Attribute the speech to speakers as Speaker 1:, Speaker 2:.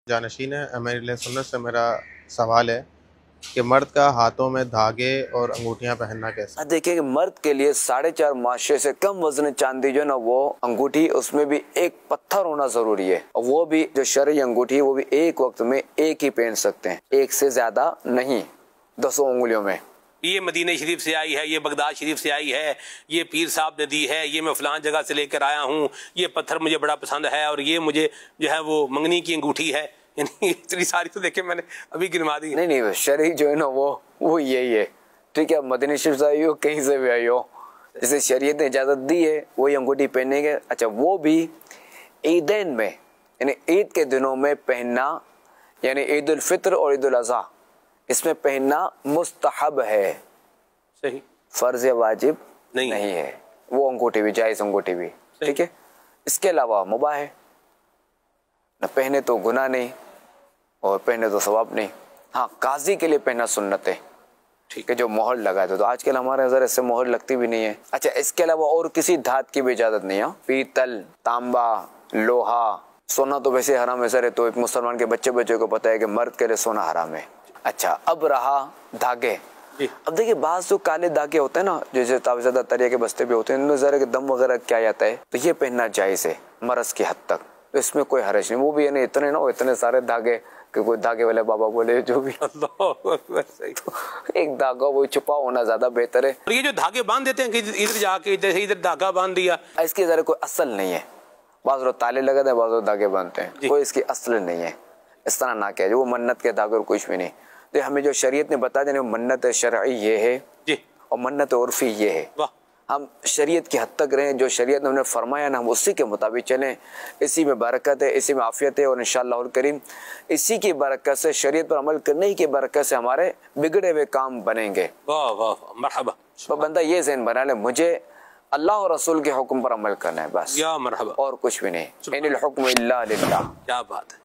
Speaker 1: جانشین ہے، امیر سنت سے میرا سوال ہے کہ مرد کا ہاتھوں میں دھاگے اور انگوٹھیاں پہننا کیسے؟
Speaker 2: دیکھیں کہ مرد کے لیے 4.5 ماشے سے کم وزن چاندی جو ہے نا وہ انگوٹھی، اس میں بھی ایک پتھر ہونا ضروری ہے، اور وہ بھی جو شرعی انگوٹھی ہے وہ بھی ایک وقت میں ایک ہی پہن سکتے ہیں، ایک سے زیادہ نہیں، 10 انگلیوں میں۔
Speaker 3: یہ مدینہ شریف سے آئی ہے، یہ بغداد شریف سے آئی ہے، یہ پیر صاحب نے دی ہے، یہ میں فلان جگہ سے لے کر آیا ہوں، یہ پتھر مجھے بڑا پسند ہے، اور یہ مجھے جو ہے وہ منگنی کی انگوٹھی ہے۔ یعنی اتنی ساری تو دیکھیں میں نے ابھی گنوا دی۔
Speaker 2: نہیں شرعی جو ہے نا وہ یہی ہے، ٹھیک ہے، مدینہ شریف سے آئی ہو، کہیں سے بھی آئی ہو، جسے شریعت نے اجازت دی ہے وہی انگوٹھی پہنیں گے۔ اچھا، وہ بھی عیدین میں، یعنی عید کے دنوں میں پہننا، یعنی عید الفطر اور عید الاضحیٰ، اس میں پہننا مستحب ہے،
Speaker 3: صحیح،
Speaker 2: فرض یا واجب
Speaker 3: نہیں
Speaker 2: ہے۔ وہ انگوٹھی بھی جائز انگوٹھی بھی، ٹھیک ہے۔ اس کے علاوہ مباح ہے، نہ پہنے تو گناہ نہیں اور پہنے تو ثواب نہیں۔ ہاں، قاضی کے لیے پہننا سنت ہے، ٹھیک ہے، جو مہر لگا دے، تو آج کل ہمارے نظر ایسے مہر لگتی بھی نہیں ہے۔ اچھا، اس کے علاوہ اور کسی دھات کی بھی اجازت نہیں ہے، پیتل، تانبا، لوہا، سونا تو ویسے حرام ہے سر، تو ایک مسلمان کے بچے کو پتہ ہے کہ مرد کے لیے سونا حرام ہے۔ اچھا، اب رہا دھاگے۔ اب دیکھیں بعض جو کالے دھاگے ہوتے ہیں نا، جیسے تابیزادہ تریا کے بستے بھی ہوتے ہیں، ان میں ذرا دم وغیرہ کیا جاتا ہے، تو یہ پہننا جائز ہے مرض کی حد تک، اس میں کوئی حرج نہیں۔ وہ بھی یعنی اتنے سارے دھاگے کہ کوئی دھاگے والے بابا بولے جو بھی، ایک دھاگا وہ چھپا ہونا زیادہ بہتر ہے۔
Speaker 3: اور یہ جو دھاگے باندھ دیتے ہیں کہ ادھر جا کے ادھر دھاگا باندھ دیا،
Speaker 2: اس کی ذرا کوئی اصل نہیں ہے، بعض لوگ تالے لگاتے ہیں، بعض لوگ دھاگے باندھتے ہیں، کوئی اس کی اصل نہیں ہے، اس طرح نہ کہہ، وہ منت کے دھاگے اور کچھ بھی نہیں۔ تو ہمیں جو شریعت نے بتا دیا، منت شرعی یہ ہے اور منت عرفی یہ ہے۔ ہم شریعت کی حد تک رہیں، جو شریعت نے ہم نے فرمایا نا، ہم اسی کے مطابق چلیں، اسی میں برکت ہے، اسی میں عافیت ہے، اور انشاءاللہ الکریم اسی کی برکت سے، شریعت پر عمل کرنے کی برکت سے ہمارے بگڑے ہوئے کام بنیں گے۔
Speaker 3: واہ واہ، مرحبا۔
Speaker 2: تو بندہ یہ ذہن بنا لے، مجھے اللہ اور رسول کے حکم پر عمل کرنا ہے، بس،
Speaker 3: یا مرحبا،
Speaker 2: اور کچھ بھی نہیں۔ ان الحکم الا للہ۔
Speaker 3: کیا بات ہے۔